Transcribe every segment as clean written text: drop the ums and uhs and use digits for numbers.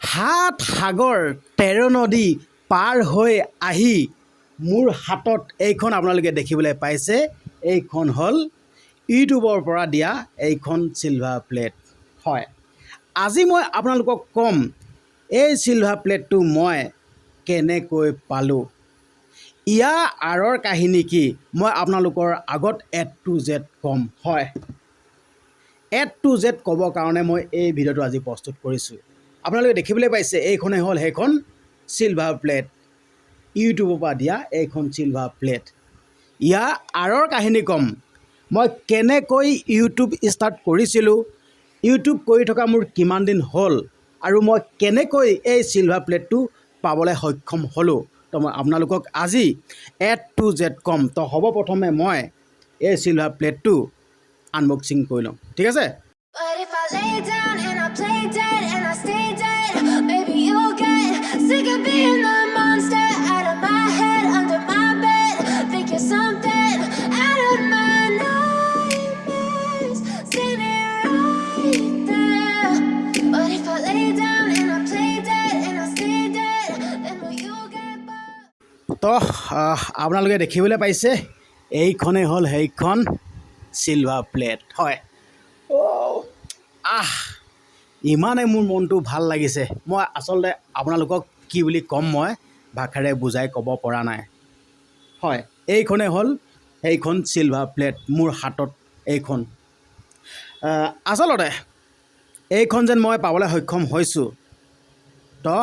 সাত সাগৰ 13 নদী পাৰ হৈ আহি মোৰ হাতত এইখন আপোনালোকে দেখিবলৈ পাইছে। এইখন হ'ল ইউটিউবৰ পৰা দিয়া এইখন চিলভাৰ প্লেট হয়। আজি মই আপোনালোকক ক'ম এই চিলভাৰ প্লেটটো মই কেনেকৈ পালোঁ, ইয়াৰ আঁৰৰ কাহিনী কি, মই আপোনালোকৰ আগত A to Z ক'ম। হয়, A to Z ক'বৰ কাৰণে মই এই ভিডিঅ'টো আজি প্ৰস্তুত কৰিছোঁ। আপোনালোকে দেখিবলৈ পাইছে এইখনেই হ'ল সেইখন চিলভাৰ প্লেট, ইউটিউবৰ পৰা দিয়া এইখন চিলভাৰ প্লেট। ইয়াৰ আঁৰৰ কাহিনী ক'ম, মই কেনেকৈ ইউটিউব ষ্টাৰ্ট কৰিছিলোঁ, ইউটিউব কৰি থকা মোৰ কিমান দিন হ'ল, আৰু মই কেনেকৈ এই চিলভাৰ প্লেটটো পাবলৈ সক্ষম হ'লোঁ। তো মই আপোনালোকক আজি A to Z ক'ম। তো হ'ব প্ৰথমে মই এই চিলভাৰ প্লেটটো আনবক্সিং কৰি লওঁ, ঠিক আছে। But if I lay down and I play dead and I stay dead, baby you'll get sick of being the monster out of my head, under my bed. Think you're something out of my nightmares, standing right there. But if I lay down and I play dead and I stay dead, then will you get bored? তো আপোনালোকে দেখিবলৈ পাইছে এইখনেই হ'ল সেইখন silver plate হয়। ইমানে মোৰ মনটো ভাল লাগিছে, মই আচলতে আপোনালোকক কি বুলি ক'ম মই ভাষাৰে বুজাই ক'ব পৰা নাই। হয়, এইখনেই হ'ল সেইখন চিলভাৰ প্লেট মোৰ হাতত। এইখন আচলতে এইখন যেন মই পাবলৈ সক্ষম হৈছোঁ, তো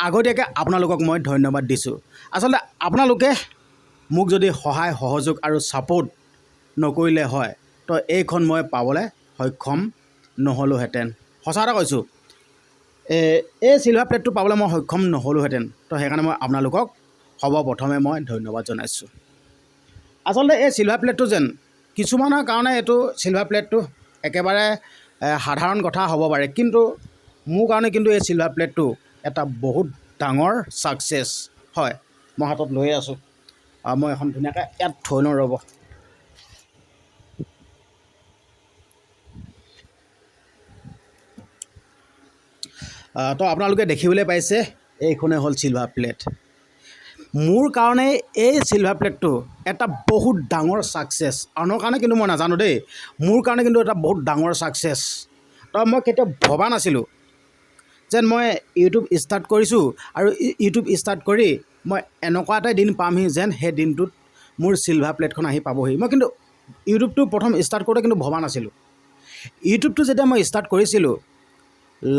আগতীয়াকৈ আপোনালোকক মই ধন্যবাদ দিছোঁ। আচলতে আপোনালোকে মোক যদি সহায় সহযোগ আৰু ছাপোৰ্ট নকৰিলে হয়, তো এইখন মই পাবলৈ সক্ষম নহ'লোহেঁতেন। সঁচা কথা কৈছোঁ, এই চিলভাৰ প্লেটটো পাবলৈ মই সক্ষম নহ'লোহেঁতেন। তো সেইকাৰণে মই আপোনালোকক সৰ্বপ্ৰথমে মই ধন্যবাদ জনাইছোঁ। আচলতে এই চিলভাৰ প্লেটটো যেন কিছুমানৰ কাৰণে এইটো চিলভাৰ প্লেটটো একেবাৰে সাধাৰণ কথা হ'ব পাৰে, কিন্তু মোৰ কাৰণে কিন্তু এই চিলভাৰ প্লেটটো এটা বহুত ডাঙৰ ছাকচেছ হয়। মই হাতত লৈয়ে আছোঁ, মই এখন ধুনীয়াকৈ ইয়াত থৈ লওঁ ৰ'ব। তো আপোনালোকে দেখিবলৈ পাইছে এইখনেই হ'ল চিলভাৰ প্লেট। মোৰ কাৰণে এই চিলভাৰ প্লেটটো এটা বহুত ডাঙৰ ছাকচেছ। আনৰ কাৰণে কিন্তু মই নাজানো দেই, মোৰ কাৰণে কিন্তু এটা বহুত ডাঙৰ ছাকচেছ। তো মই কেতিয়াও ভবা নাছিলোঁ যেন মই ইউটিউব ষ্টাৰ্ট কৰিছোঁ, আৰু ইউটিউব ষ্টাৰ্ট কৰি মই এনেকুৱা এটা দিন পামহি যেন সেই দিনটোত মোৰ চিলভাৰ প্লেটখন আহি পাবহি। মই কিন্তু ইউটিউবটো প্ৰথম ষ্টাৰ্ট কৰোঁতে কিন্তু ভবা নাছিলোঁ। ইউটিউবটো যেতিয়া মই ষ্টাৰ্ট কৰিছিলোঁ,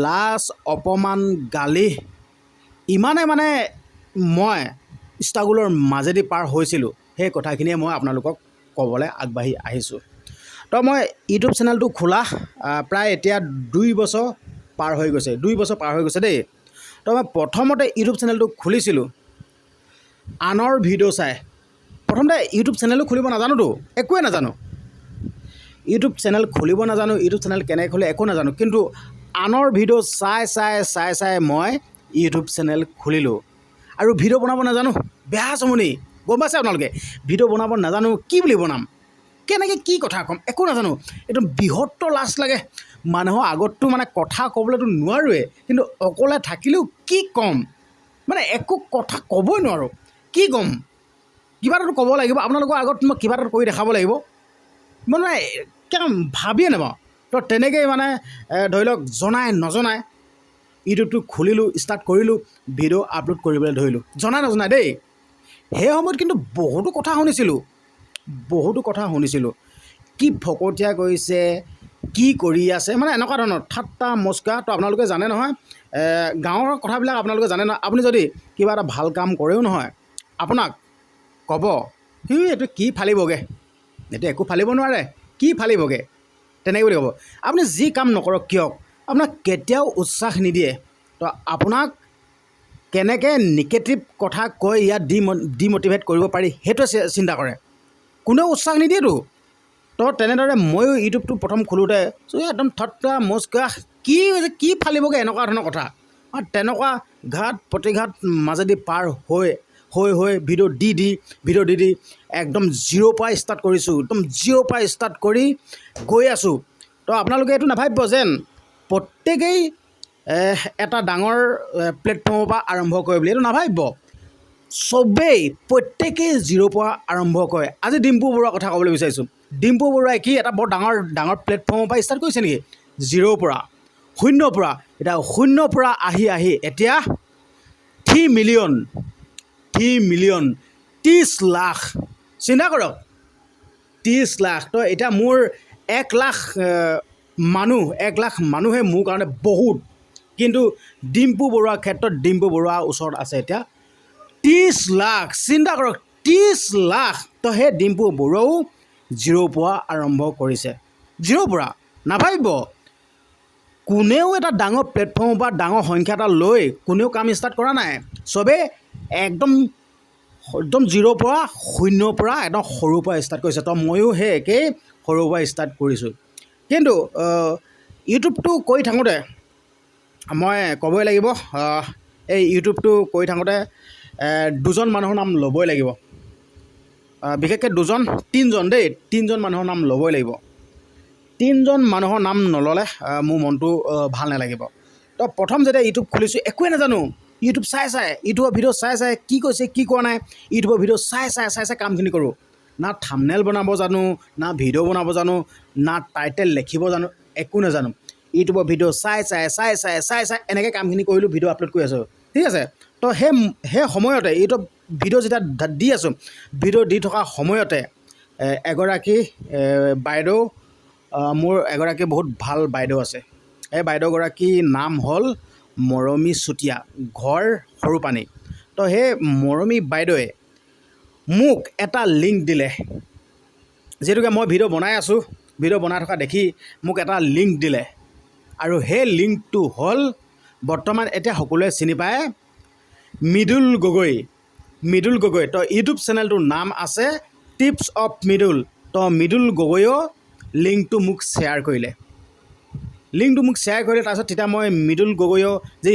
লাজ অপমান গালি ইমানে মানে মই ষ্ট্ৰাগলৰ মাজেদি পাৰ হৈছিলোঁ, সেই কথাখিনিয়ে মই আপোনালোকক ক'বলৈ আগবাঢ়ি আহিছোঁ। তো মই ইউটিউব চেনেলটো খোলা প্ৰায় এতিয়া 2 বছৰ পাৰ হৈ গৈছে, 2 বছৰ পাৰ হৈ গৈছে দেই। তো মই প্ৰথমতে ইউটিউব চেনেলটো খুলিছিলোঁ আনৰ ভিডিঅ' চাই। প্ৰথমতে ইউটিউব চেনেলো খুলিব নাজানোতো, একোৱে নাজানো। ইউটিউব চেনেল খুলিব নাজানো, ইউটিউব চেনেল কেনেকৈ খোলে একো নাজানো, কিন্তু আনৰ ভিডিঅ' চাই মই ইউটিউব চেনেল খুলিলোঁ। আৰু ভিডিঅ' বনাব নাজানো, বেয়া চমনি, গম পাইছে আপোনালোকে। ভিডিঅ' বনাব নাজানো, কি বুলি বনাম, কেনেকৈ কি কথা ক'ম, একো নাজানো। একদম বৃহত্তৰ লাজ লাগে। মানুহৰ আগততো মানে কথা ক'বলৈতো নোৱাৰোৱে, কিন্তু অকলে থাকিলেও কি ক'ম, মানে একো কথা ক'বই নোৱাৰোঁ। কি ক'ম, কিবা এটাতো ক'ব লাগিব, আপোনালোকৰ আগত মই কিবা এটা কৰি দেখাব লাগিব, মানে কেনে ভাবিয়ে নাপাওঁ। তো তেনেকৈয়ে মানে ধৰি লওক জনাই নজনাই ইউটিউবটো খুলিলোঁ, ষ্টাৰ্ট কৰিলোঁ, ভিডিঅ' আপলোড কৰিবলৈ ধৰিলোঁ, জনাই নজনাই দেই। সেই সময়ত কিন্তু বহুতো কথা শুনিছিলোঁ, কি ফকতীয়া কৰিছে, কি কৰি আছে, মানে এনেকুৱা ধৰণৰ ঠাট্টা মস্কা। তো আপোনালোকে জানে নহয়, গাঁৱৰ কথাবিলাক আপোনালোকে জানে নহয়। আপুনি যদি কিবা এটা ভাল কাম কৰেও নহয়, আপোনাক ক'ব এইটো কি ফালিবগৈ, এইটো একো ফালিব নোৱাৰে, কি ফালিবগৈ, তেনেকৈ বুলি ক'ব। আপুনি যি কাম নকৰক কিয়, আপোনাক কেতিয়াও উৎসাহ নিদিয়ে। তো আপোনাক কেনেকৈ নিগেটিভ কথা কৈ ইয়াত ডিম'টিভেট কৰিব পাৰি সেইটোৱে চিন্তা কৰে, কোনেও উৎসাহ নিদিয়েতো। তো তেনেদৰে ময়ো ইউটিউবটো প্ৰথম খোলোঁতে একদম ঠাট্টা মস্কা, কি হৈছে কি ফালিবগৈ, এনেকুৱা ধৰণৰ কথা। তেনেকুৱা ঘাট প্ৰতিঘাত মাজেদি পাৰ হৈ ভিডিঅ' দি একদম 0ৰ পৰা ষ্টাৰ্ট কৰিছোঁ, একদম 0ৰ পৰা ষ্টাৰ্ট কৰি গৈ আছোঁ। তো আপোনালোকে এইটো নাভাবিব যেন প্ৰত্যেকেই এটা ডাঙৰ প্লেটফৰ্মৰ পৰা আৰম্ভ কৰে বুলি এইটো নাভাবিব চবেই প্ৰত্যেকেই জিৰ'ৰ পৰা আৰম্ভ কৰে আজি ডিম্পু বৰুৱাৰ কথা ক'বলৈ বিচাৰিছোঁ ডিম্পু বৰুৱাই কি এটা বৰ ডাঙৰ প্লেটফৰ্মৰ পৰা ষ্টাৰ্ট কৰিছে নেকি জিৰ'ৰ পৰা শূন্যৰ পৰা এতিয়া শূন্যৰ পৰা আহি এতিয়া 3 মিলিয়ন 30 লাখ চিন্তা কৰক 30 লাখ তো এতিয়া মোৰ 1 লাখ মানুহে মোৰ কাৰণে বহুত কিন্তু ডিম্পু বৰুৱাৰ ক্ষেত্ৰত ডিম্পু বৰুৱাৰ ওচৰত আছে এতিয়া 30 লাখ চিন্তা কৰক 30 লাখ তো সেই ডিম্পু বৰুৱাও জিৰ'ৰ পৰা আৰম্ভ কৰিছে জিৰ'ৰ পৰা নাভাবিব কোনেও এটা ডাঙৰ প্লেটফৰ্মৰ পৰা ডাঙৰ সংখ্যা এটা লৈ কোনেও কাম ষ্টাৰ্ট কৰা নাই চবেই একদম জিৰ'ৰ পৰা শূন্যৰ পৰা একদম সৰুৰ পৰা ষ্টাৰ্ট কৰিছে তো ময়ো সেই একেই সৰুৰ পৰা ষ্টাৰ্ট কৰিছোঁ কিন্তু ইউটিউবটো কৰি থাকোঁতে মই ক'বই লাগিব এই ইউটিউবটো কৰি থাকোঁতে দুজন মানুহৰ নাম ল'বই লাগিব বিশেষকৈ তিনিজন মানুহৰ নাম ল'বই লাগিব তিনিজন মানুহৰ নাম নল'লে মোৰ মনটো ভাল নালাগিব তো প্ৰথম যেতিয়া ইউটিউব খুলিছোঁ একোৱে নাজানো ইউটিউব চাই ইউটিউবৰ ভিডিঅ' চাই কি কৈছে কি কোৱা নাই ইউটিউবৰ ভিডিঅ' চাই কামখিনি কৰোঁ না থাম্বনেইল বনাব জানো না ভিডিঅ' বনাব জানো না টাইটেল লিখিব জানো একো নাজানো ইউটিউবৰ ভিডিঅ' চাই এনেকৈ কামখিনি কৰিলোঁ ভিডিঅ' আপলোড কৰি আছোঁ ঠিক আছে তো সেই সময়তে ইউটিউব ভিডিঅ' যেতিয়া দি আছোঁ ভিডিঅ' দি থকা সময়তে এগৰাকী বাইদেউ মোৰ এগৰাকী বহুত ভাল বাইদেউ আছে এই বাইদেউগৰাকীৰ নাম হ'ল মৰমী চুতীয়া ঘৰ সৰুপানী তো সেই মৰমী বাইদেৱে মোক এটা লিংক দিলে যিহেতুকে মই ভিডিঅ' বনাই আছোঁ ভিডিঅ' বনাই থকা দেখি মোক এটা লিংক দিলে আৰু সেই লিংকটো হ'ল বৰ্তমান এতিয়া সকলোৱে চিনি পায় মৃদুল গগৈ তো ইউটিউব চেনেলটোৰ নাম আছে টিপছ অফ মৃদুল তো মৃদুল গগৈয়েও লিংকটো মোক শ্বেয়াৰ কৰিলে তাৰপিছত তেতিয়া মই মৃদুল গগৈয়ো যি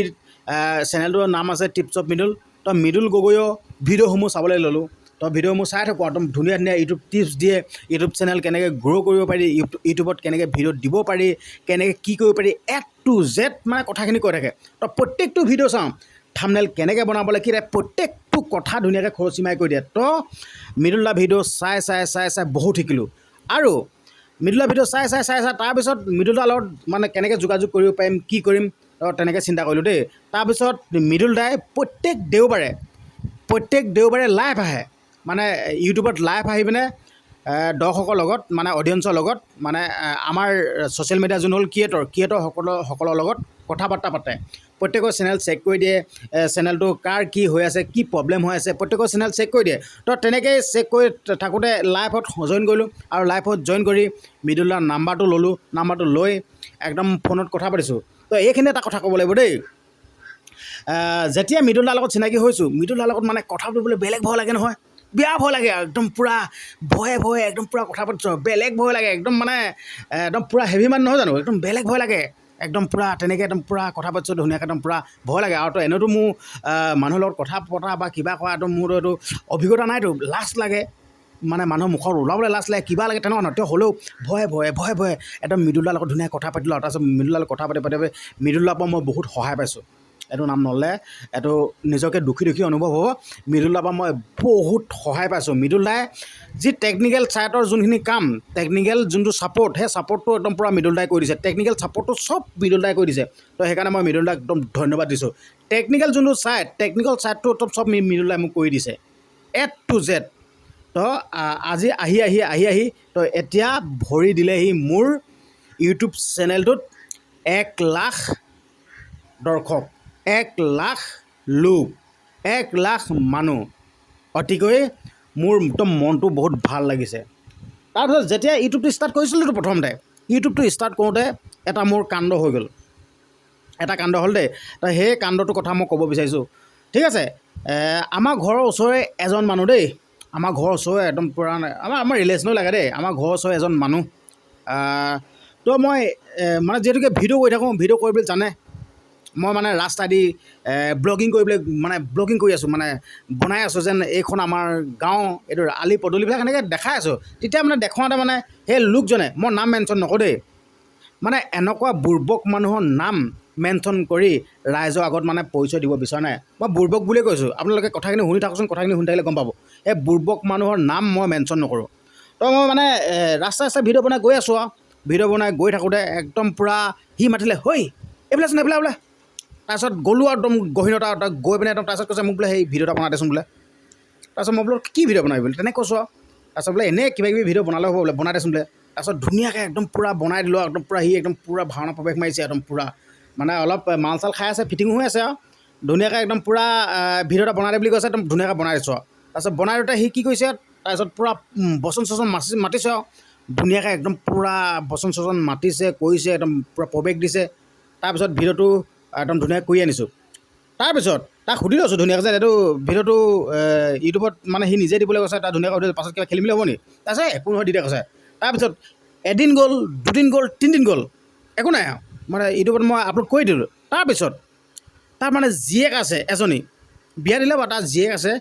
চেনেলটোৰ নাম আছে টিপছ অফ মৃদুল তো মৃদুল গগৈয়ো ভিডিঅ'সমূহ চাবলৈ ল'লোঁ তো ভিডিঅ'সমূহ চাই থাকোঁ একদম ধুনীয়া ইউটিউব টিপছ দিয়ে ইউটিউব চেনেল কেনেকৈ গ্ৰ' কৰিব পাৰি ইউটিউবত কেনেকৈ ভিডিঅ' দিব পাৰি কেনেকৈ কি কৰিব পাৰি A to Z মানে কথাখিনি কৈ থাকে তো প্ৰত্যেকটো ভিডিঅ' চাওঁ থাম্বনেইল কেনেকৈ বনাব লাগে কি প্ৰত্যেকটো কথা ধুনীয়াকৈ খৰচি মাৰি কৰি দিয়ে তো মৃদুলদা ভিডিঅ' চাই বহুত শিকিলোঁ আৰু মৃদুলদা ভিডিঅ' চাই তাৰপিছত মৃদুলদাৰ লগত মানে কেনেকৈ যোগাযোগ কৰিব পাৰিম কি কৰিম তেনেকৈ চিন্তা কৰিলোঁ দেই তাৰপিছত মৃদুলদাই প্ৰত্যেক দেওবাৰে লাইভ আহে মানে ইউটিউবত লাইভ আহি পিনে দৰ্শকৰ লগত মানে অডিয়েঞ্চৰ লগত মানে আমাৰ ছ'চিয়েল মিডিয়া যোন হ'ল ক্ৰিয়েটৰসকলৰ লগত কথা বাৰ্তা পাতে প্ৰত্যেকৰ চেনেল চেক কৰি দিয়ে চেনেলটো কাৰ কি হৈ আছে কি প্ৰব্লেম হৈ আছে প্ৰত্যেকৰ চেনেল চেক কৰি দিয়ে তো তেনেকৈ চেক কৰি থাকোঁতে লাইভত জইন কৰিলোঁ আৰু লাইভত জইন কৰি মৃদুলদাৰ নাম্বাৰটো ল'লোঁ নাম্বাৰটো লৈ একদম ফোনত কথা পাতিছোঁ তো এইখিনি এটা কথা ক'ব লাগিব দেই যেতিয়া মৃদুলদাৰ লগত চিনাকি হৈছোঁ মৃদুলদাৰ লগত মানে কথা পাতিবলৈ বেলেগ ভয় লাগে নহয় বেয়া ভয় লাগে একদম পূৰা ভয়ে একদম পূৰা কথা পাতিছোঁ বেলেগ ভয় লাগে একদম মানে একদম পূৰা হেভি মানুহ নহয় জানো একদম বেলেগ ভয় লাগে একদম পূৰা তেনেকৈ একদম পূৰা কথা পাতিছোঁ ধুনীয়াকৈ একদম পূৰা ভয় লাগে আৰু তো এনেওতো মোৰ মানুহৰ লগত কথা পতা বা কিবা কৰা একদম মোৰতো এইটো অভিজ্ঞতা নাইতো লাজ লাগে মানে মানুহৰ মুখত ওলাবলৈ লাজ লাগে কিবা লাগে তেনেকুৱা নহয় তেওঁ হ'লেও ভয়ে একদম মৃদুলদাৰ লগত ধুনীয়াকৈ কথা পাতিলোঁ আৰু তাৰপিছত মৃদুলদাৰ লগত কথা পাতি মৃদুলদাৰ পৰা মই বহুত সহায় পাইছোঁ এইটো নাম নল'লে এইটো নিজকে দুখী অনুভৱ হ'ব মৃদুলদাৰ পৰা মই বহুত সহায় পাইছোঁ মৃদুলদাই যি টেকনিকেল ছাইটৰ যোনখিনি কাম টেকনিকেল যোনটো ছাপৰ্ট সেই ছাপৰ্টটো একদম পূৰা মৃদুলদাই কৰি দিছে টেকনিকেল ছাপৰ্টটো চব মৃদুলদাই কৰি দিছে তো সেইকাৰণে মই মৃদুলদাক একদম ধন্যবাদ দিছোঁ টেকনিকেল যোনটো টেকনিকেল ছাইটটো একদম চব মৃদুলদাই মোক কৰি দিছে A to Z তো আজি আহি তো এতিয়া ভৰি দিলেহি মোৰ ইউটিউব চেনেলটোত 1 লাখ দৰ্শক 1 লাখ লোক 1 লাখ মানুহ অতিকৈ মোৰ একদম মনটো বহুত ভাল লাগিছে তাৰপিছত যেতিয়া ইউটিউবটো ষ্টাৰ্ট কৰিছিলোঁতো প্ৰথমতে ইউটিউবটো ষ্টাৰ্ট কৰোঁতে এটা মোৰ কাণ্ড হৈ গ'ল এটা কাণ্ড হ'ল দেই তো সেই কাণ্ডটোৰ কথা মই ক'ব বিচাৰিছোঁ ঠিক আছে আমাৰ ঘৰৰ ওচৰৰে এজন মানুহ দেই আমাৰ ঘৰৰ ওচৰৰে একদম পূৰা আমাৰ ৰিলেশ্যনো লাগে দেই আমাৰ ঘৰৰ ওচৰৰে এজন মানুহ তো মই মানে যিহেতুকে ভিডিঅ' কৰি থাকোঁ ভিডিঅ' কৰিবলৈ জানে মই মানে ৰাস্তা দি ব্লগিং কৰিবলৈ মানে ব্লগিং কৰি আছোঁ মানে বনাই আছোঁ যেন এইখন আমাৰ গাঁও এইটো আলি পদূলিবিলাক এনেকৈ দেখাই আছোঁ তেতিয়া মানে দেখুৱাওঁতে মানে সেই লোকজনে মই নাম মেনশ্যন নকৰোঁ দেই মানে এনেকুৱা বুৰ্বক মানুহৰ নাম মেনশ্যন কৰি ৰাইজৰ আগত মানে পৰিচয় দিব বিচৰা নাই। মই বুৰ্বক বুলিয়ে কৈছোঁ, আপোনালোকে কথাখিনি শুনি থাককচোন, কথাখিনি শুনি থাকিলে গম পাব। এই বুৰ্বক মানুহৰ নাম মই মেনশ্যন নকৰোঁ। তো মই মানে ৰাস্তাই ৰাস্তাই ভিডিঅ' বনাই গৈ আছোঁ আৰু ভিডিঅ' বনাই গৈ থাকোঁতে একদম পূৰা সি মাতিলে, হৈ এইফালেচোন এইফালে বোলে। তাৰপিছত গ'লোঁ আৰু একদম গহীনতা গৈ পিনে একদম তাৰপিছত কৈছে মোক বোলে সেই ভিডিঅ' এটা বনাই দেচোন বোলে। তাৰপিছত মই বোলো কি ভিডিঅ' বনাবি বোলে, তেনেকৈ কৈছোঁ আৰু তাৰপিছত বোলে এনেই কিবা কিবি ভিডিঅ' বনালে হ'ব বোলে, বনাই দেচোন বোলে। তাৰপিছত ধুনীয়াকৈ একদম পূৰা বনাই দিলোঁ আৰু একদম পূৰা সি একদম পূৰা ভাওনা প্ৰৱেশ মাৰিছে একদম পূৰা মানে অলপ মাল চাল খাই আছে, ফিটিঙো হৈ আছে আৰু ধুনীয়াকৈ একদম পূৰা ভিডিঅ' এটা বনাই দে বুলি কৈছে, একদম ধুনীয়াকৈ বনাই দিছোঁ আৰু তাৰপিছত বনাই দিওঁতে সি কি কৰিছে, তাৰপিছত পূৰা বচন চচন মাতিছে আৰু ধুনীয়াকৈ একদম পূৰা বচন চচন মাতিছে কৰিছে, একদম পূৰা প্ৰৱেশ দিছে। তাৰপিছত ভিডিঅ'টো একদম ধুনীয়াকৈ কৰি আনিছোঁ। তাৰপিছত তাক সুধি লৈছোঁ ধুনীয়াকৈ যে এইটো ভিডিঅ'টো ইউটিউবত মানে সি নিজে দিবলৈ কৈছে, তাক ধুনীয়াকৈ সুধিছোঁ পাছত কিবা খেলি মেলি হ'ব নেকি? তাৰপিছত একো নহয় দি দিয়া কৈছে। তাৰপিছত এদিন গ'ল, দুদিন গ'ল, তিনিদিন গ'ল, একো নাই আৰু মানে ইউটিউবত মই আপলোড কৰি দিলোঁ। তাৰপিছত তাৰ মানে জীয়েক আছে এজনী, বিয়া দিলে বাৰু তাৰ জীয়েক আছে,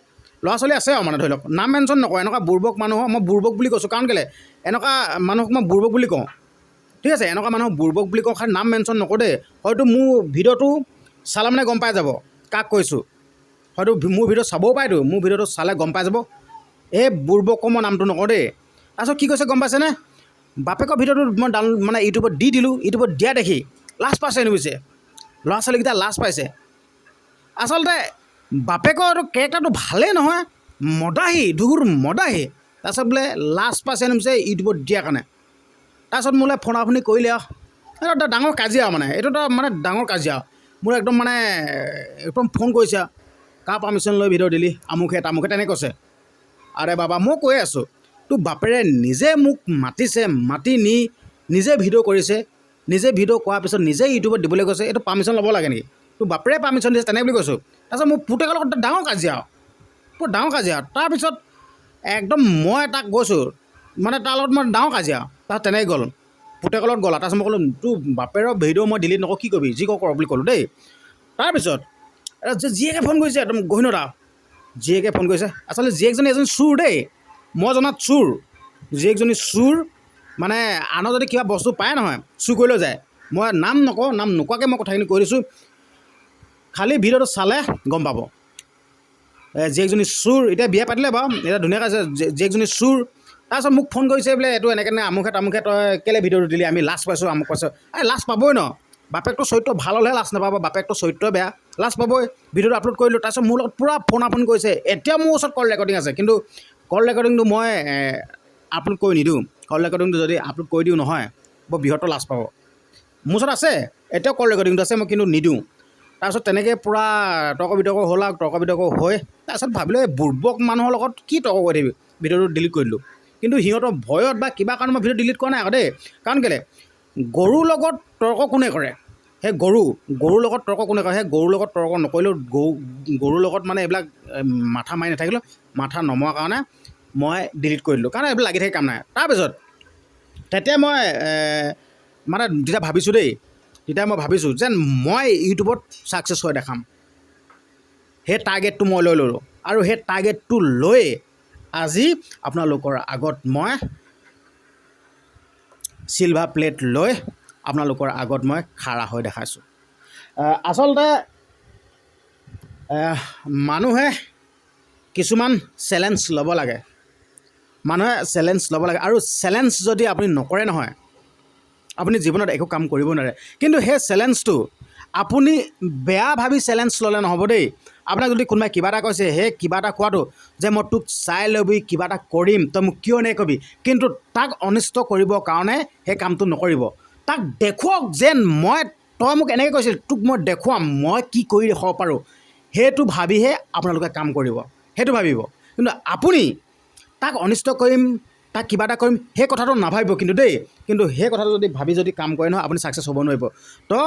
ল'ৰা ছোৱালী আছে আৰু মানে ধৰি লওক, নাম মেনশ্যন নকৰোঁ। এনেকুৱা বুৰ্বক মানুহক মই বুৰ্বক বুলি কৈছোঁ, কাৰণ কেলৈ এনেকুৱা মানুহক মই বুৰ্বক বুলি কওঁ, ঠিক আছে? এনেকুৱা মানুহক বুৰ্বক বুলি কওঁ, খালি নাম মেনশ্যন নকৰোঁ দেই। হয়তো মোৰ ভিডিঅ'টো চালে মানে গম পাই যাব কাক কৈছোঁ, হয়তো মোৰ ভিডিঅ' চাবও পাৰেতো, মোৰ ভিডিঅ'টো চালে গম পাই যাব। এই বুৰ্বকৰ মই নামটো নকওঁ দেই। তাৰপিছত কি কৈছে গম পাইছেনে? বাপেকৰ ভিডিঅ'টো মই মানে ইউটিউবত দি দিলোঁ, ইউটিউবত দিয়া দেখি লাজ পাইছে নিবিছে, ল'ৰা ছোৱালীকেইটা লাজ পাইছে। আচলতে বাপেকৰ কেৰেক্টাৰটো ভালেই নহয়, মদাহী ধুগুৰ মদাহী। তাৰপিছত বোলে লাজ পাইছে নিবিছে ইউটিউবত দিয়াৰ কাৰণে। তাৰপিছত মোলৈ ফোনা ফোনি কৰিলে আৰু এইটো এটা ডাঙৰ কাজিয়া মানে, এইটো এটা মানে ডাঙৰ কাজিয়া। মোৰ একদম মানে একদম ফোন কৰিছে, কাৰ পাৰ্মিশ্যন লৈ ভিডিঅ' দিলি, আমুকহে তামুকহে তেনেকৈ কৈছে। আৰে বাবা মই কৈ আছোঁ, তোৰ বাপেৰে নিজে মোক মাতিছে, মাতি নি নিজে ভিডিঅ' কৰিছে, নিজে ভিডিঅ' কৰাৰ পিছত নিজে ইউটিউবত দিবলৈ কৈছে, এইটো পাৰ্মিশ্যন ল'ব লাগে নেকি? তোৰ বাপেৰে পাৰ্মিশ্যন দিছে তেনে বুলি কৈছোঁ। তাৰপিছত মোৰ পুতেকৰ লগত ডাঙৰ কাজিয়া আৰু বৰ ডাঙৰ কাজিয়া। তাৰপিছত একদম মই তাক গৈছোঁ মানে তাৰ লগত মই ডাঙৰ কাজিয়া, তাত তেনেকৈ গ'ল, পুতেকৰ লগত গ'ল। তাৰপিছত মই ক'লোঁ তোৰ বাপেৰৰ ভিডিঅ' মই ডিলিট নকৰোঁ, কি কৰিবি যি কৰ বুলি ক'লোঁ দেই। তাৰপিছত জীয়েকে ফোন কৰিছে, একদম গহীনতা জীয়েকে ফোন কৰিছে। আচলতে জীয়েকজনী এজনী চোৰ দেই, মই জনাত চোৰ। জীয়েকজনী চোৰ, মানে আনৰ যদি কিবা বস্তু পায় নহয় চুৰ কৰি লৈ যায়। মই নাম নকওঁ, নাম নোকোৱাকৈ মই কথাখিনি কৈ দিছোঁ, খালি ভিডিঅ'টো চালে গম পাব। জীয়েকজনী চোৰ, এতিয়া বিয়া পাতিলে বাৰু, এতিয়া ধুনীয়াকৈ আছে, জীয়েকজনী চোৰ। তাৰপিছত মোক ফোন কৰিছে বোলে এইটো এনেকৈ নে আমুকহে তামুকহে, তই কেলৈ ভিডিঅ'টো দিলি, আমি লাজ পাইছোঁ আমুক পাইছোঁ। এই লাজ পাবই ন, বাপেকটো চৰিত্ৰ ভাল হ'লেহে লাজ নাপাব, বাপেকটো চৰিত্ৰ বেয়া, লাজ পাবই। ভিডিঅ'টো আপলোড কৰিলোঁ, তাৰপিছত মোৰ লগত পূৰা ফোনা ফোন কৰিছে। এতিয়া মোৰ ওচৰত কল ৰেকৰ্ডিং আছে, কিন্তু কল ৰেকৰ্ডিংটো মই আপলোড কৰি নিদিওঁ। কল ৰেকৰ্ডিংটো যদি আপলোড কৰি দিওঁ নহয় বৰ বৃহত্তৰ লাজ পাব। মোৰ ওচৰত আছে, এতিয়াও কল ৰেকৰ্ডিংটো আছে, মই কিন্তু নিদিওঁ। তাৰপিছত তেনেকৈ পূৰা তৰ্ক বিতৰ্ক হ'ল আৰু তৰ্ক বিতৰ্ক হৈ তাৰপিছত ভাবিলোঁ এই বুৰ্বক মানুহৰ লগত কি তৰ্ক কৰি থাকিবি, ভিডিঅ'টো ডিলিট কৰি দিলোঁ। কিন্তু সিহঁতৰ ভয়ত বা কিবা কাৰণে মই ভিডিঅ' ডিলিট কৰা নাই আকৌ দেই। কাৰণ কেলৈ গৰুৰ লগত তৰ্ক কোনে কৰে, সেই গৰুৰ লগত তৰ্ক কোনে কৰে, সেই গৰুৰ লগত তৰ্ক নকৰিলেও গৰুৰ লগত মানে এইবিলাক মাথা মাৰি নাথাকিলেও, মাথা নমৰাৰ কাৰণে মই ডিলিট কৰি দিলোঁ, কাৰণ এইবিলাক লাগি থাকি কাম নাই। তাৰপিছত তেতিয়া মই মানে যেতিয়া ভাবিছোঁ দেই, তেতিয়া মই ভাবিছোঁ যেন মই ইউটিউবত ছাকচেছ হৈ দেখাম, সেই টাৰ্গেটটো মই লৈ ল'লোঁ। আৰু সেই টাৰ্গেটটো লৈ আজি আপোনালোকৰ আগত মই চিলভাৰ প্লেট লৈ আপোনালোকৰ আগত মই খাৰা হৈ দেখাইছোঁ। আচলতে মানুহে কিছুমান চেলেঞ্জ ল'ব লাগে, মানুহে চেলেঞ্জ ল'ব লাগে, আৰু চেলেঞ্জ যদি আপুনি নকৰে নহয় আপুনি জীৱনত একো কাম কৰিব নোৱাৰে। কিন্তু সেই চেলেঞ্জটো আপুনি বেয়া ভাবি চেলেঞ্জ ল'লে নহ'ব দেই। আপোনাক যদি কোনোবাই কিবা এটা কৈছে, সেই কিবা এটা কোৱাটো যে মই তোক চাই ল'বি, কিবা এটা কৰিম, তই মোক কিয় এনেকৈ কবি, কিন্তু তাক অনিষ্ট কৰিবৰ কাৰণে সেই কামটো নকৰিব। তাক দেখুৱাওক যেন তই মোক এনেকৈ কৈছিল, তোক মই দেখুৱাম মই কি কৰি দেখাব পাৰোঁ, সেইটো ভাবিহে আপোনালোকে কাম কৰিব, সেইটো ভাবিব। কিন্তু আপুনি তাক অনিষ্ট কৰিম, তাক কিবা এটা কৰিম, সেই কথাটো নাভাবিব কিন্তু দেই। কিন্তু সেই কথাটো যদি ভাবি যদি কাম কৰে নহয় আপুনি ছাকচেছ হ'ব নোৱাৰিব। তো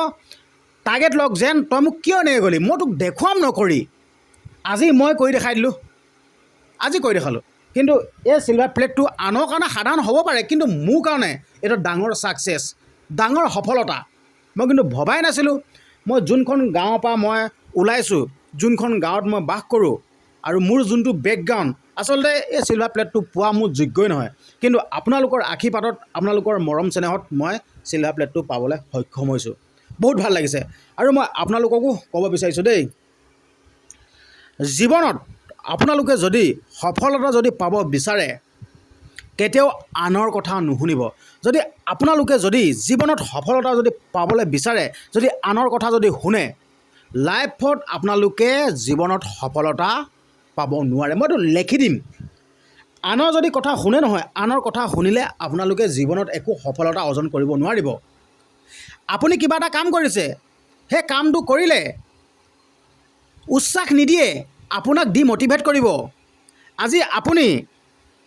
টাৰ্গেট লওক যেন তই মোক কিয় এনেকৈ গ'লি, মই তোক দেখুৱাম নকৰি, আজি মই কৰি দেখাই দিলোঁ, আজি কৰি দেখালোঁ। কিন্তু এই চিলভাৰ প্লেটটো আনৰ কাৰণে সাধাৰণ হ'ব পাৰে, কিন্তু মোৰ কাৰণে এইটো ডাঙৰ ছাকচেছ, ডাঙৰ সফলতা। মই কিন্তু ভবাই নাছিলোঁ, মই যোনখন গাঁৱৰ পৰা মই ওলাইছোঁ, যোনখন গাঁৱত মই বাস কৰোঁ, আৰু মোৰ যোনটো বেকগ্ৰাউণ্ড, আচলতে এই চিলভাৰ প্লেটটো পোৱা মোৰ যোগ্যই নহয়। কিন্তু আপোনালোকৰ আশীৰ্বাদত, আপোনালোকৰ মৰম চেনেহত মই চিলভাৰ প্লেটটো পাবলৈ সক্ষম হৈছোঁ। বহুত ভাল লাগিছে। আৰু মই আপোনালোককো ক'ব বিচাৰিছোঁ দেই, জীৱনত আপোনালোকে যদি সফলতা যদি পাব বিচাৰে কেতিয়াও আনৰ কথা নুশুনিব। যদি আপোনালোকে যদি জীৱনত সফলতা যদি পাবলৈ বিচাৰে, যদি আনৰ কথা যদি শুনে, লাইফত আপোনালোকে জীৱনত সফলতা পাব নোৱাৰে। মইতো লিখি দিম, আনৰ যদি কথা শুনে নহয়, আনৰ কথা শুনিলে আপোনালোকে জীৱনত একো সফলতা অৰ্জন কৰিব নোৱাৰিব। আপুনি কিবা এটা কাম কৰিছে, সেই কামটো কৰিলে উৎসাহ নিদিয়ে, আপোনাক ডিম'টিভেট কৰিব। আজি আপুনি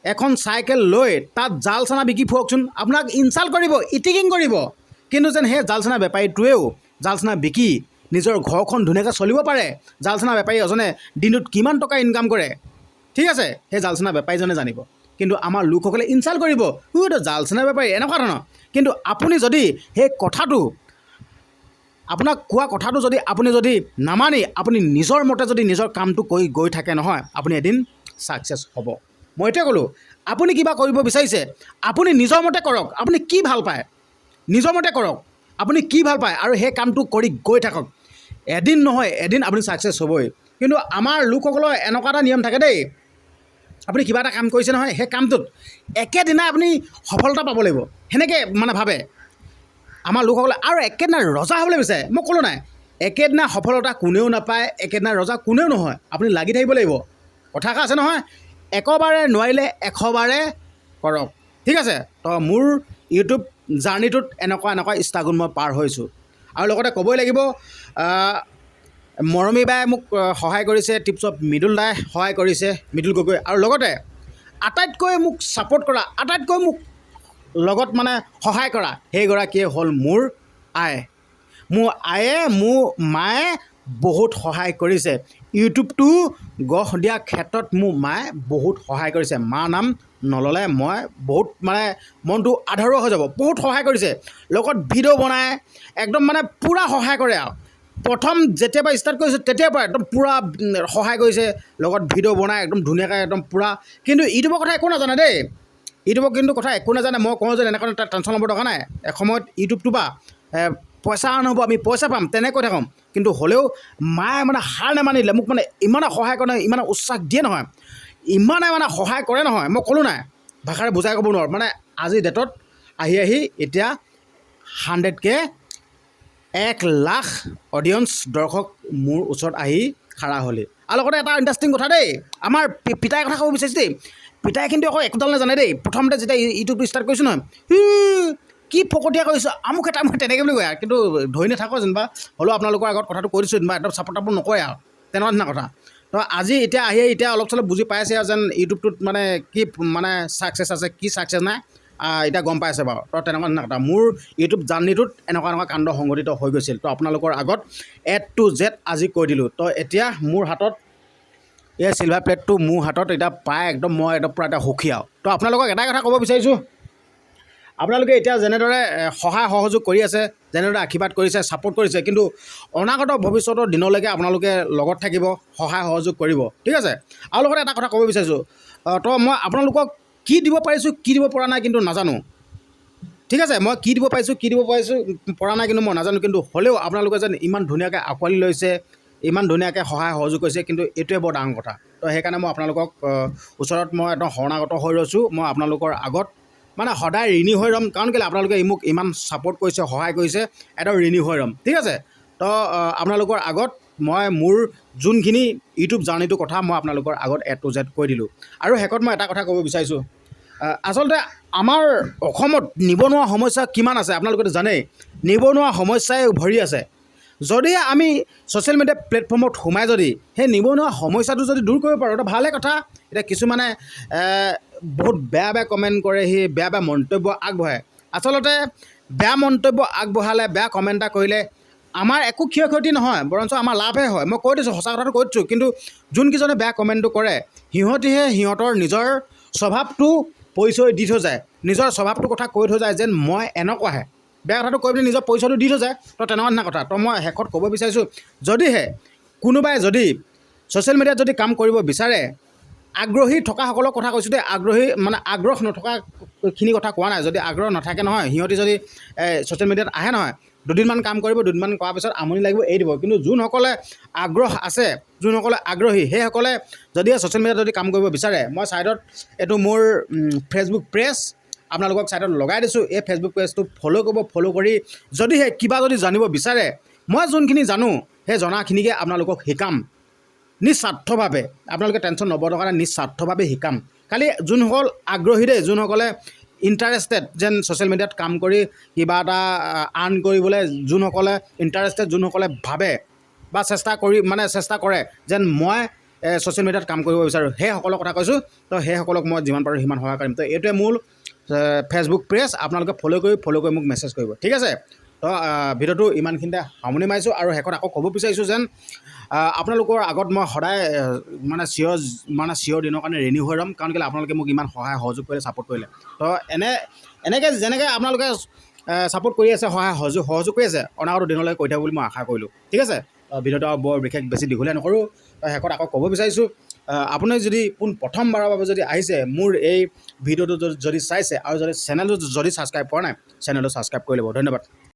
এখন চাইকেল লৈ তাত জাল চানা বিকি ফুৰকচোন, আপোনাক ইনচাল্ট কৰিব, ইটিকিং কৰিব। কিন্তু যেন সেই জাল চানা বেপাৰীটোৱেও জাল চানা বিকি নিজৰ ঘৰখন ধুনীয়াকৈ চলিব পাৰে। জাল চানা বেপাৰী এজনে দিনটোত কিমান টকা ইনকাম কৰে, ঠিক আছে, সেই জাল চানা বেপাৰীজনে জানিব। কিন্তু আমাৰ লোকসকলে ইনচাল্ট কৰিব, তো জাল চানা বেপাৰী, এনেকুৱা ধৰণৰ। কিন্তু আপুনি যদি সেই কথাটো, আপোনাক কোৱা কথাটো যদি আপুনি যদি নামানি আপুনি নিজৰ মতে যদি নিজৰ কামটো কৰি গৈ থাকে নহয়, আপুনি এদিন ছাকচেছ হ'ব। মই এইটোৱে ক'লোঁ, আপুনি কিবা কৰিব বিচাৰিছে, আপুনি নিজৰ মতে কৰক। আপুনি কি ভাল পায় নিজৰ মতে কৰক, আপুনি কি ভাল পায় আৰু সেই কামটো কৰি গৈ থাকক। এদিন নহয় এদিন আপুনি ছাকচেছ হ'বই। কিন্তু আমাৰ লোকসকলৰ এনেকুৱা এটা নিয়ম থাকে দেই, আপুনি কিবা এটা কাম কৰিছে নহয়, সেই কামটোত একেদিনাই আপুনি সফলতা পাব লাগিব, সেনেকৈ মানে ভাবে আমাৰ লোকসকলে। আৰু একেদিনাই ৰজা হ'বলৈ বিচাৰে। মই ক'লোঁ নাই, একেদিনা সফলতা কোনেও নাপায়, একেদিনা ৰজা কোনেও নহয়। আপুনি লাগি থাকিব লাগিব। কথা এষাৰ আছে নহয়, একবাৰে নোৱাৰিলে 100 বাৰে কৰক, ঠিক আছে। তো মোৰ ইউটিউব জাৰ্ণিটোত এনেকুৱা ষ্ট্ৰাগল মই পাৰ হৈছোঁ। আৰু লগতে ক'বই লাগিব, মৰমী বাই মোক সহায় কৰিছে, টিপছ অফ মৃদুল দাই সহায় কৰিছে, মৃদুল গগৈ। আৰু লগতে আটাইতকৈ মোক ছাপোৰ্ট কৰা, আটাইতকৈ মোক লগত মানে সহায় কৰা সেইগৰাকীয়ে হ'ল মোৰ আই। মোৰ আয়ে, মোৰ মায়ে বহুত সহায় কৰিছে। ইউটিউবটো গঢ় দিয়াৰ ক্ষেত্ৰত মোৰ মায়ে বহুত সহায় কৰিছে। মাৰ নাম নল'লে মই বহুত মানে মনটো আধৰুৱা হৈ যাব। বহুত সহায় কৰিছে, লগত ভিডিঅ' বনাই একদম মানে পূৰা সহায় কৰে। আৰু প্ৰথম যেতিয়াৰ পৰা ষ্টাৰ্ট কৰিছোঁ তেতিয়াৰ পৰা একদম পূৰা সহায় কৰিছে, লগত ভিডিঅ' বনাই একদম ধুনীয়াকৈ একদম পূৰা। কিন্তু ইউটিউবৰ কথা একো নাজানে দেই, ইউটিউবৰ কিন্তু কথা একো নাজানে। মই কওঁ যে এনেকুৱা এটা টেনশ্যন ল'ব দৰকাৰ নাই, এসময়ত ইউটিউবটো বা পইচা আৰ্ণ হ'ব, আমি পইচা পাম, তেনেকৈ থাকোঁ। কিন্তু হ'লেও মায়ে মানে হাৰ নেমানিলে, মোক মানে ইমানে সহায় কৰে, ইমানে উৎসাহ দিয়ে নহয়, ইমানে মানে সহায় কৰে নহয়, মই ক'লোঁ নাই, ভাষাৰে বুজাই ক'ব নোৱাৰোঁ। মানে আজিৰ ডেটত আহি এতিয়া 100K 1 লাখ অডিয়েঞ্চ দৰ্শক মোৰ ওচৰত আহি খাৰা হ'লে। আৰু লগতে এটা ইণ্টাৰেষ্টিং কথা দেই, আমাৰ পিতাইৰ কথা ক'ব বিচাৰিছোঁ দেই। পিতাই কিন্তু আকৌ একোডাল নাজানে দেই। প্ৰথমতে যেতিয়া ইউটিউবটো ষ্টাৰ্ট কৰিছোঁ নহয়, কি ফকতীয়া কৰিছোঁ আমুক এটা, মই তেনেকৈ বুলি কয়। কিন্তু ধৰি নাথাকোঁ যেনিবা, হ'লেও আপোনালোকৰ আগত কথাটো কৈ দিছোঁ যেনিবা, একদম চাপোৰ্ট টাপোৰ্ট নকৰে আৰু তেনেকুৱা ধৰণৰ কথা। তো আজি এতিয়া অলপ চলপ বুজি পাইছে আৰু যেন ইউটিউবটোত মানে কি মানে ছাকচেছ আছে, কি ছাকচেছ নাই, এতিয়া গম পাইছে বাৰু। তো তেনেকুৱা ধৰণৰ কথা। মোৰ ইউটিউব জাৰ্ণিটোত এনেকুৱা কাণ্ড সংঘটিত হৈ গৈছিল। তো আপোনালোকৰ আগত A to Z আজি কৈ দিলোঁ। তো এতিয়া মোৰ হাতত এই চিলভাৰ প্লেটটো মোৰ হাতত এতিয়া পাই একদম মই একদম পূৰা এটা সুখী আৰু। তো আপোনালোকক এটাই কথা ক'ব বিচাৰিছোঁ, আপোনালোকে এতিয়া যেনেদৰে সহায় সহযোগ কৰি আছে, যেনেদৰে আশীৰ্বাদ কৰিছে, ছাপোৰ্ট কৰিছে, কিন্তু অনাগত ভৱিষ্যতৰ দিনলৈকে আপোনালোকে লগত থাকিব, সহায় সহযোগ কৰিব, ঠিক আছে। আৰু লগতে এটা কথা ক'ব বিচাৰিছোঁ, তো মই আপোনালোকক কি দিব পাৰিছোঁ, কি দিব পৰা নাই কিন্তু নাজানো, ঠিক আছে। মই কি দিব পাৰিছোঁ পৰা নাই কিন্তু মই নাজানো। কিন্তু হ'লেও আপোনালোকে যেন ইমান ধুনীয়াকৈ আঁকোৱালি লৈছে, ইমান ধুনীয়াকৈ সহায় সহযোগ কৰিছে, কিন্তু এইটোৱে বৰ ডাঙৰ কথা। তো সেইকাৰণে মই আপোনালোকক ওচৰত মই একদম শৰণাগত হৈ ৰৈছোঁ। মই আপোনালোকৰ আগত মানে সদায় ঋণী হৈ ৰ'ম, কাৰণ কেলৈ আপোনালোকে মোক ইমান ছাপোৰ্ট কৰিছে, সহায় কৰিছে, একদম ঋণী হৈ ৰ'ম, ঠিক আছে। তো আপোনালোকৰ আগত মই মোৰ যোনখিনি ইউটিউব জাৰ্ণিটোৰ কথা মই আপোনালোকৰ আগত A to Z কৈ দিলোঁ। আৰু শেষত মই এটা কথা ক'ব বিচাৰিছোঁ, আচলতে আমাৰ অসমত নিবনুৱা সমস্যা কিমান আছে আপোনালোকেতো জানেই। নিবনুৱা সমস্যাই ভৰি আছে। যদিহে আমি ছ'চিয়েল মিডিয়া প্লেটফৰ্মত সোমাই যদি সেই নিবনুৱা সমস্যাটো যদি দূৰ কৰিব পাৰোঁ, এটা ভালে কথা। এতিয়া কিছুমানে বহুত বেয়া কমেণ্ট কৰে, সেই বেয়া মন্তব্য আগবঢ়ায়। আচলতে বেয়া মন্তব্য আগবঢ়ালে, বেয়া কমেণ্ট এটা কৰিলে আমাৰ একো ক্ষয়ক্ষতি নহয়, বৰঞ্চ আমাৰ লাভহে হয়। মই কৈ দিছোঁ, সঁচা কথাটো কৈ দিছোঁ। কিন্তু যোনকেইজনে বেয়া কমেণ্টটো কৰে, সিহঁতিহে সিহঁতৰ নিজৰ স্বভাৱটো পৰিচয় দি থৈ যায়, নিজৰ স্বভাৱটোৰ কথা কৈ থৈ যায় যেন মই এনেকুৱাহে। বেয়া কথাটো কৈ পিনি নিজৰ পৰিচয়টো দি থৈ যায়। তো তেনেকুৱা ধৰণৰ কথা। তো মই শেষত ক'ব বিচাৰিছোঁ, যদিহে কোনোবাই যদি ছ'চিয়েল মিডিয়াত যদি কাম কৰিব বিচাৰে, আগ্ৰহী থকাসকলৰ কথা কৈছোঁ দেই, আগ্ৰহ নথকাখিনি কথা কোৱা নাই। যদি আগ্ৰহ নাথাকে নহয়, সিহঁতি যদি ছ'চিয়েল মিডিয়াত আহে নহয়, দুদিনমান কাম কৰিব, দুদিনমান কৰাৰ পিছত আমনি লাগিব, এৰি দিব। কিন্তু যোনসকলে আগ্ৰহ আছে, যোনসকলে আগ্ৰহী, সেইসকলে যদিহে ছ'চিয়েল মিডিয়াত যদি কাম কৰিব বিচাৰে, মই ছাইডত এইটো মোৰ ফেচবুক পেজ আপোনালোকক ছাইডত লগাই দিছোঁ। এই ফেচবুক পেজটো ফ'ল' কৰিব, ফ'ল' কৰি যদিহে কিবা যদি জানিব বিচাৰে, মই যোনখিনি জানো সেই জনাখিনিকে আপোনালোকক শিকাম নিস্বাৰ্থভাৱে। আপোনালোকে টেনশ্যন ল'ব দৰকাৰ নাই, নিস্বাৰ্থভাৱে শিকাম। খালি যোনসকল আগ্ৰহী দেই, যোনসকলে ইণ্টাৰেষ্টেড যেন ছ'চিয়েল মিডিয়াত কাম কৰি কিবা এটা আৰ্ণ কৰিবলৈ, যোনসকলে ইণ্টাৰেষ্টেড, যোনসকলে ভাবে বা চেষ্টা কৰে যেন মই ছ'চিয়েল মিডিয়াত কাম কৰিব বিচাৰোঁ, সেইসকলৰ কথা কৈছোঁ। তো সেইসকলক মই যিমান পাৰোঁ সিমান সহায় কৰিম। তো এইটোৱে মোৰ ফেচবুক পেজ, আপোনালোকে ফ'ল' কৰি মোক মেছেজ কৰিব, ঠিক আছে। তো ভিডিঅ'টো ইমানখিনিতে সামৰণি মাৰিছোঁ। আৰু শেষত আকৌ ক'ব বিচাৰিছোঁ যেন আপোনালোকৰ আগত মই সদায় চিয়ৰ দিনৰ কাৰণে ৰেডি হৈ ৰ'ম, কাৰণ কেলৈ আপোনালোকে মোক ইমান সহায় সহযোগ কৰিলে, ছাপোৰ্ট কৰিলে। তো এনেকৈ যেনেকৈ আপোনালোকে ছাপোৰ্ট কৰি আছে, সহযোগ কৰি আছে, অনাগত দিনলৈ কৰি থাকোঁ বুলি মই আশা কৰিলোঁ, ঠিক আছে। ভিডিঅ'টো আৰু বৰ বিশেষ বেছি দীঘলীয়া নকৰোঁ। শেষত আকৌ ক'ব বিচাৰিছোঁ, আপুনি যদি প্ৰথমবাৰৰ বাবে যদি আহিছে, মোৰ এই ভিডিঅ'টো যদি চাইছে আৰু যদি চেনেলটো যদি ছাবস্ক্ৰাইব কৰা নাই, চেনেলটো ছাবস্ক্ৰাইব কৰি ল'ব। ধন্যবাদ।